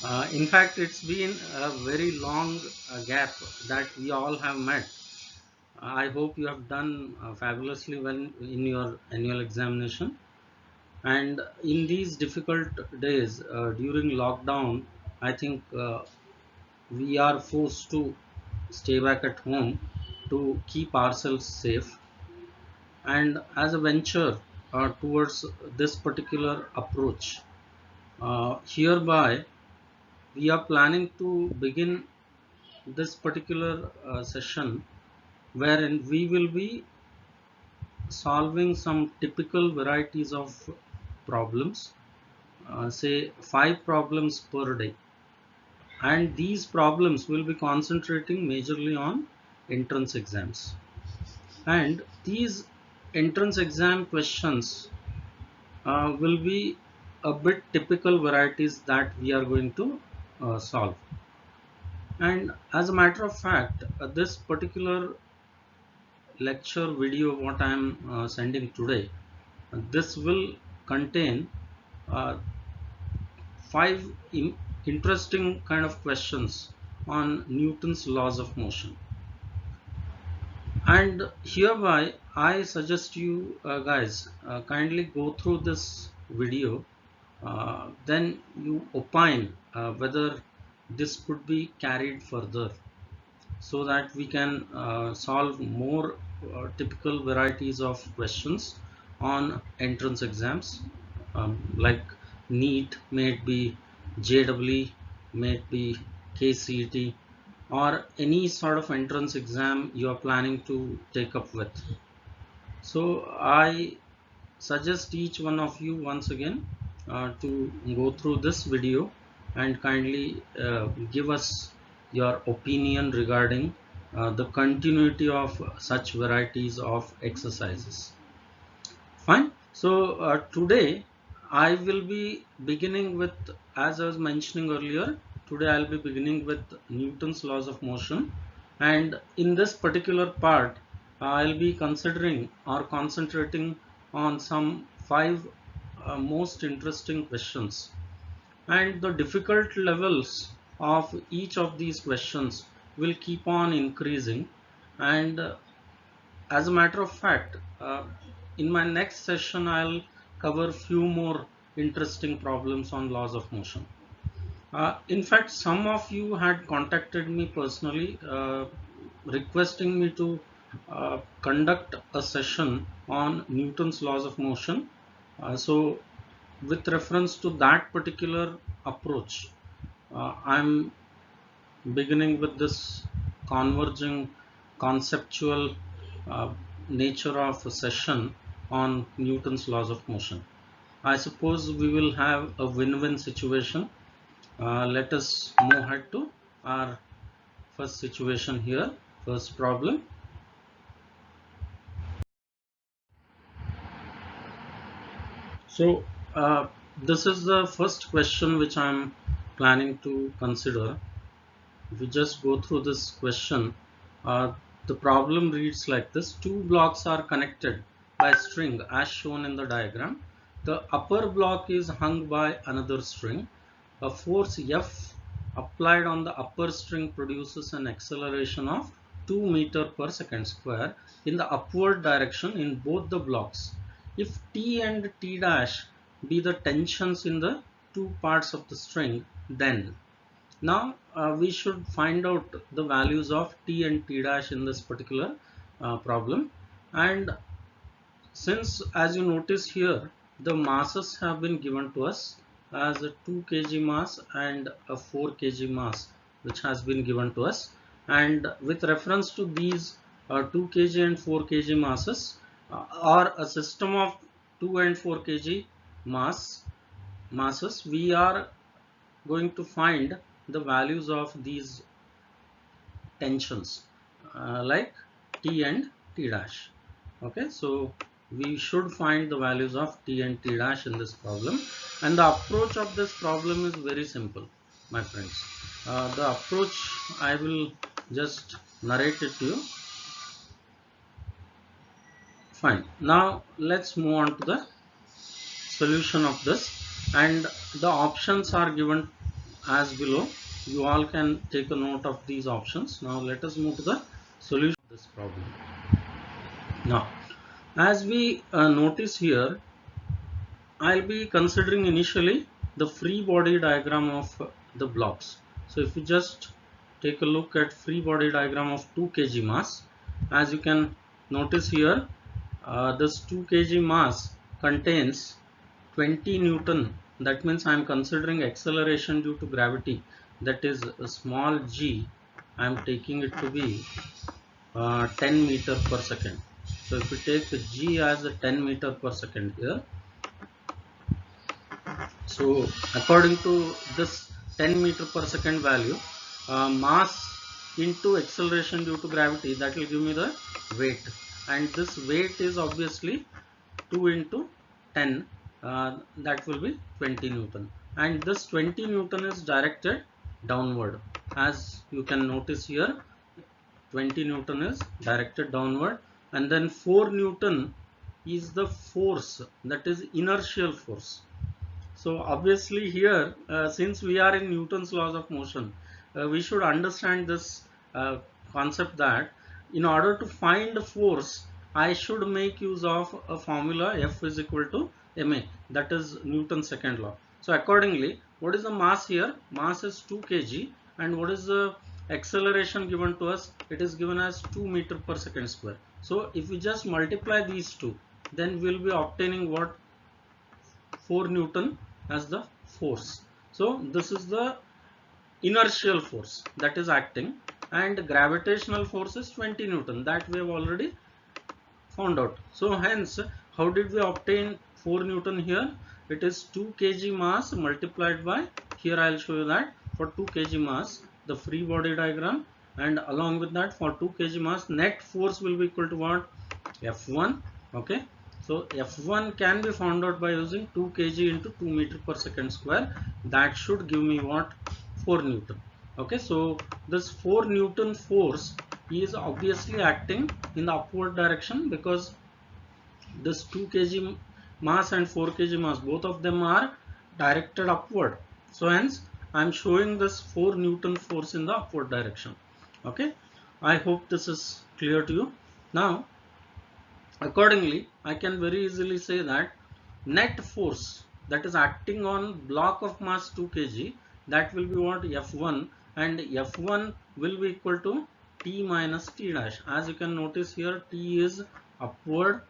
In fact, it's been a very long gap that we all have met. I hope you have done fabulously well in your annual examination. And in these difficult days during lockdown, I think we are forced to stay back at home to keep ourselves safe. And as a venture towards this particular approach, hereby we are planning to begin this particular session wherein we will be solving some typical varieties of problems, say 5 problems per day, and these problems will be concentrating majorly on entrance exams. And these entrance exam questions will be a bit typical varieties that we are going to solve. And as a matter of fact, this particular lecture video what I am sending today, this will contain uh, five interesting kind of questions on Newton's laws of motion. And hereby I suggest you guys kindly go through this video, then you opine whether this could be carried further so that we can solve more typical varieties of questions on entrance exams, like NEET, may it be JEE, may it be KCET, or any sort of entrance exam you are planning to take up with. So I suggest each one of you once again to go through this video and kindly give us your opinion regarding the continuity of such varieties of exercises. Fine. So today I will be beginning with, as I was mentioning earlier, today I'll be beginning with Newton's laws of motion, and in this particular part I'll be considering or concentrating on some five most interesting questions, and the difficult levels of each of these questions will keep on increasing. And as a matter of fact, in my next session I'll cover few more interesting problems on laws of motion. In fact, some of you had contacted me personally requesting me to conduct a session on Newton's laws of motion. So with reference to that particular approach, I'm beginning with this converging conceptual uh, nature of a session on Newton's laws of motion. I suppose we will have a win-win situation. Let us move ahead to our first situation here, first problem. So this is the first question which I am planning to consider. If we just go through this question, uh, the problem reads like this. Two blocks are connected by string as shown in the diagram. The upper block is hung by another string. A force F applied on the upper string produces an acceleration of 2 meter per second square in the upward direction in both the blocks. If T and T dash be the tensions in the two parts of the string, then now we should find out the values of T and T dash in this particular problem. And since, as you notice here, the masses have been given to us as a 2 kg mass and a 4 kg mass which has been given to us, and with reference to these 2 kg and 4 kg masses, or a system of 2 and 4 kg masses, we are going to find the values of these tensions like T and T dash. Okay, so we should find the values of T and T dash in this problem, and the approach of this problem is very simple, my friends. The approach I will just narrate it to you. Fine. Now let's move on to the solution of this, and the options are given as below. You all can take a note of these options. Now let us move to the solution of this problem. Now, as we notice here, I'll be considering initially the free body diagram of the blocks. So if you just take a look at free body diagram of 2 kg mass, as you can notice here, this 2 kg mass contains 20 Newton. That means I am considering acceleration due to gravity, that is a small g. I am taking it to be 10 meter per second. So if you take the g as a 10 meter per second here, so according to this 10 meter per second value, mass into acceleration due to gravity, that will give me the weight, and this weight is obviously 2 into 10, that will be 20 Newton, and this 20 Newton is directed downward. As you can notice here, 20 Newton is directed downward, and then 4 Newton is the force, that is inertial force. So obviously here, since we are in Newton's laws of motion, we should understand this concept that in order to find the force, I should make use of a formula F is equal to ma, that is Newton's second law. So accordingly, what is the mass here? Mass is 2 kg, and what is the acceleration given to us? It is given as 2 meter per second square. So if we just multiply these two, then we will be obtaining what? 4 Newton as the force. So this is the inertial force that is acting, and gravitational force is 20 Newton, that we have already found out. So hence, how did we obtain 4 Newton here? It is 2 kg mass multiplied by, here I will show you that for 2 kg mass, the free body diagram, and along with that for 2 kg mass, net force will be equal to what? F1. Okay. So F1 can be found out by using 2 kg into 2 meter per second square. That should give me what? 4 Newton. Okay, so this 4 Newton force is obviously acting in the upward direction, because this 2 kg mass and 4 kg mass, both of them are directed upward. So hence I am showing this 4 Newton force in the upward direction. Okay, I hope this is clear to you. Now accordingly, I can very easily say that net force that is acting on block of mass 2 kg, that will be what? F1, and F1 will be equal to T minus T dash. As you can notice here, T is upward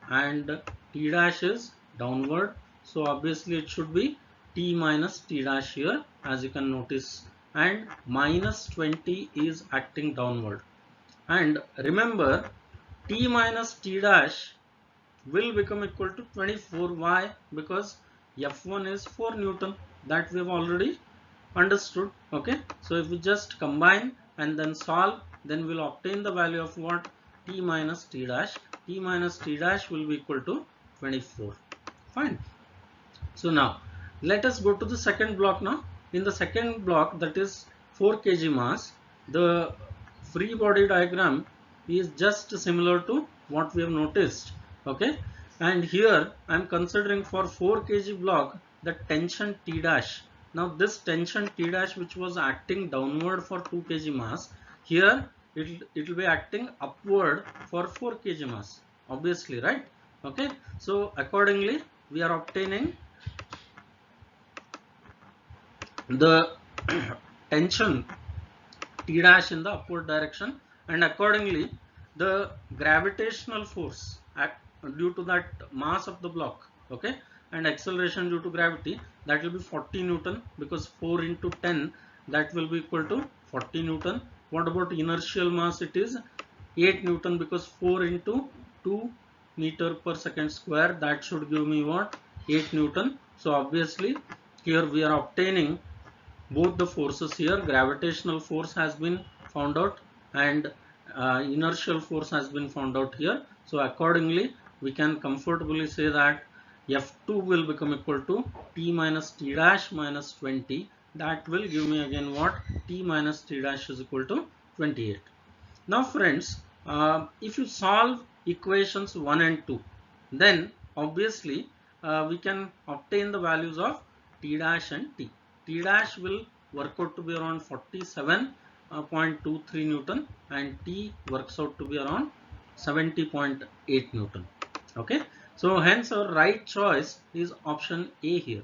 and T dash is downward. So obviously it should be T minus T dash here, as you can notice, and minus 20 is acting downward. And remember, T minus T dash will become equal to 24. Why? Because F1 is 4 Newton, that we have already understood. Okay, so if we just combine and then solve, then we'll obtain the value of what? T minus T dash. T minus T dash will be equal to 24. Fine. So now let us go to the second block now. In the second block, that is 4 kg mass, the free body diagram is just similar to what we have noticed. Okay, and here I am considering for 4 kg block the tension T dash. Now this tension T dash, which was acting downward for 2 kg mass, here it will be acting upward for 4 kg mass, obviously, right? Okay, so accordingly we are obtaining the tension T dash in the upward direction, and accordingly the gravitational force due to that mass of the block, okay, and acceleration due to gravity, that will be 40 Newton, because 4 into 10, that will be equal to 40 Newton. What about inertial mass? It is 8 Newton, because 4 into 2 meter per second square, that should give me what? 8 Newton. So obviously here we are obtaining both the forces here. Gravitational force has been found out, and inertial force has been found out here. So accordingly we can comfortably say that F2 will become equal to T minus T dash minus 20. That will give me again what? T minus T dash is equal to 28. Now friends, if you solve equations 1 and 2, then obviously we can obtain the values of T dash and T. T dash will work out to be around 47.23 Newton and T works out to be around 70.8 Newton. Okay, so hence our right choice is option A here.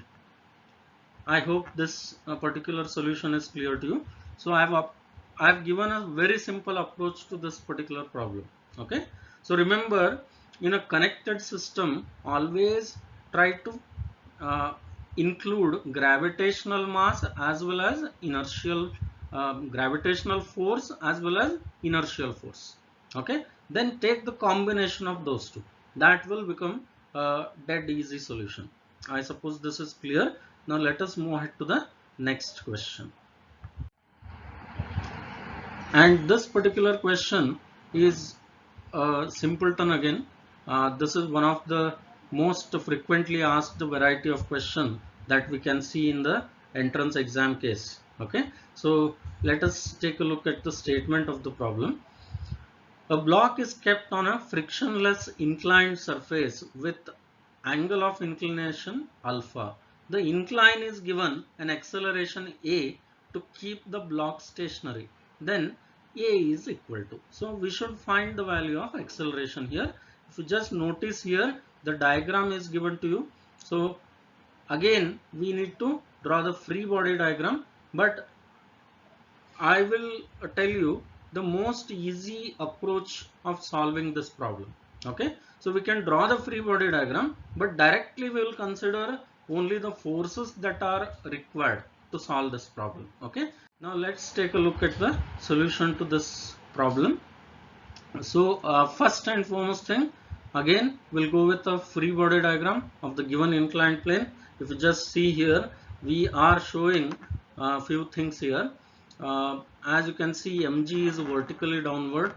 I hope this particular solution is clear to you. So I've given a very simple approach to this particular problem. Okay, so remember, in a connected system, always try to uh, include gravitational mass as well as inertial gravitational force as well as inertial force. Okay, then take the combination of those two. That will become a dead easy solution. I suppose this is clear. Now let us move ahead to the next question. And this particular question is a simpleton again. This is one of the most frequently asked variety of question that we can see in the entrance exam case. Okay, so let us take a look at the statement of the problem. A block is kept on a frictionless inclined surface with angle of inclination alpha. The incline is given an acceleration a to keep the block stationary. Then a is equal to. So we should find the value of acceleration here. If you just notice here, the diagram is given to you. So again, we need to draw the free body diagram, but I will tell you the most easy approach of solving this problem. Okay, so we can draw the free body diagram, but directly we will consider only the forces that are required to solve this problem. Okay, now let's take a look at the solution to this problem. So first and foremost thing, again we'll go with a free body diagram of the given inclined plane. If you just see here, we are showing a few things here. As you can see, mg is vertically downward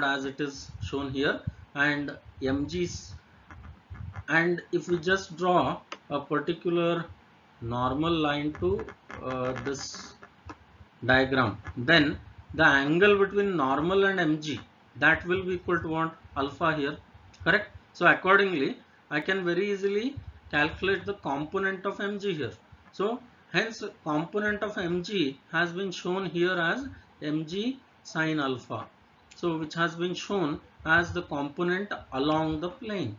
as it is shown here, and mg's, and if we just draw a particular normal line to this diagram, then the angle between normal and mg, that will be equal to what? Alpha here, correct? So accordingly I can very easily calculate the component of mg here. So hence component of mg has been shown here as mg sine alpha, so which has been shown as the component along the plane.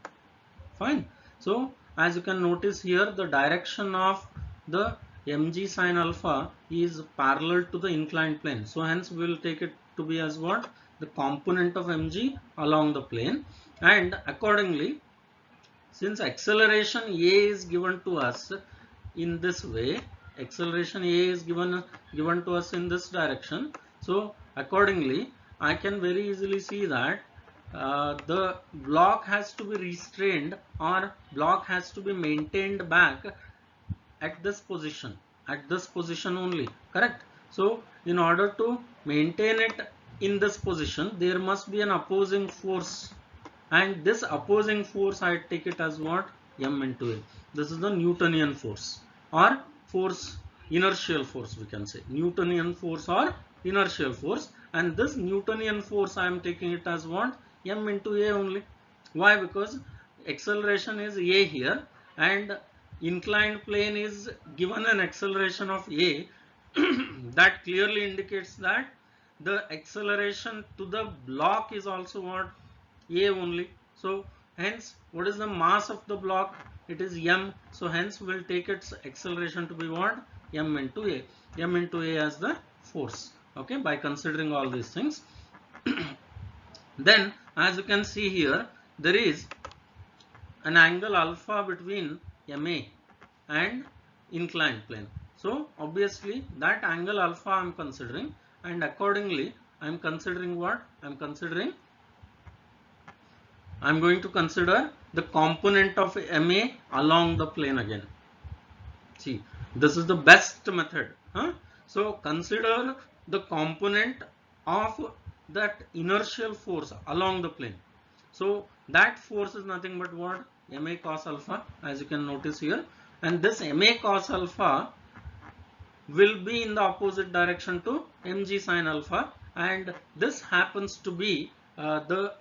Fine. So as you can notice here, the direction of the mg sine alpha is parallel to the inclined plane. So hence we will take it to be as what? The component of mg along the plane. And accordingly, since acceleration a is given to us in this way, acceleration a is given to us in this direction. So accordingly, I can very easily see that the block has to be restrained, or block has to be maintained back at this position only, correct? So in order to maintain it in this position, there must be an opposing force, and this opposing force I take it as what? M into A. This is the Newtonian force, or force, inertial force we can say, Newtonian force or inertial force. And this Newtonian force I am taking it as what? M into A only. Why? Because acceleration is A here, and inclined plane is given an acceleration of A. That clearly indicates that the acceleration to the block is also what? A only. So hence, what is the mass of the block? It is m. So hence we will take its acceleration to be what? M into A. M into A as the force. Okay, by considering all these things. Then as you can see here, there is an angle alpha between MA and inclined plane. So obviously that angle alpha I am considering, and accordingly I am considering what? I am going to consider the component of MA along the plane again. See, this is the best method. So consider the component of that inertial force along the plane. So that force is nothing but what? Ma cos alpha, as you can notice here. And this Ma cos alpha will be in the opposite direction to mg sin alpha, and this happens to be the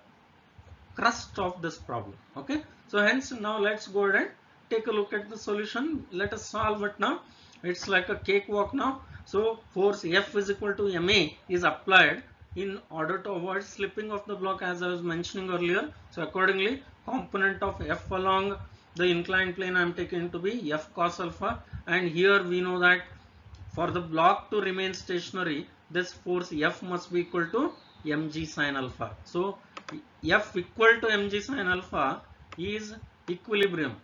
crust of this problem. Okay, so hence now let's go ahead and take a look at the solution. Let us solve it now. it's like a cakewalk now. So force F is equal to ma is applied in order to avoid slipping of the block, as I was mentioning earlier. So accordingly, component of F along the inclined plane I am taking to be F cos alpha, and here we know that for the block to remain stationary, this force F must be equal to mg sin alpha. So F equal to mg sin alpha is equilibrium.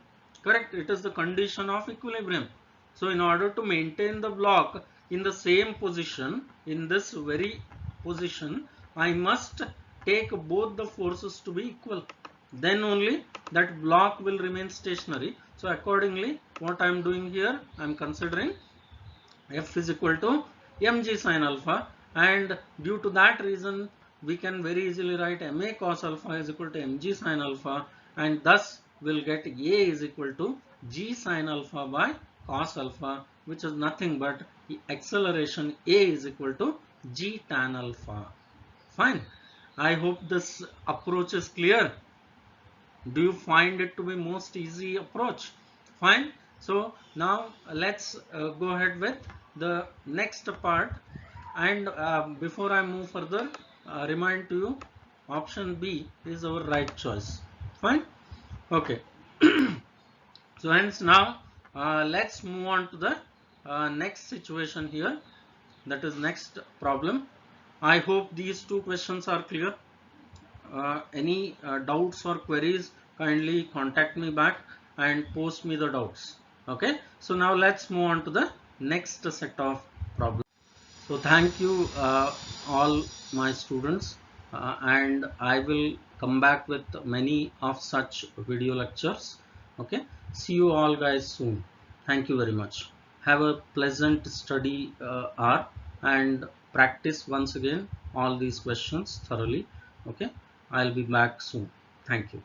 Correct? It is the condition of equilibrium. So in order to maintain the block in the same position, in this very position, I must take both the forces to be equal. Then only that block will remain stationary. So accordingly, what I am doing here, I am considering F is equal to mg sin alpha, and due to that reason we can very easily write ma cos alpha is equal to mg sin alpha, and thus we'll get A is equal to g sin alpha by cos alpha, which is nothing but the acceleration A is equal to g tan alpha. Fine. I hope this approach is clear. Do you find it to be most easy approach? Fine. So now let's go ahead with the next part, and before I move further, remind to you, option B is our right choice. Fine. Okay. So hence now let's move on to the next situation here, that is next problem. I hope these two questions are clear. Any doubts or queries, kindly contact me back and post me the doubts. Okay, so now let's move on to the next set of problems. So thank you all my students, and I will come back with many of such video lectures. Okay, see you all guys soon. Thank you very much. Have a pleasant study hour, and practice once again all these questions thoroughly. Okay, I'll be back soon. Thank you.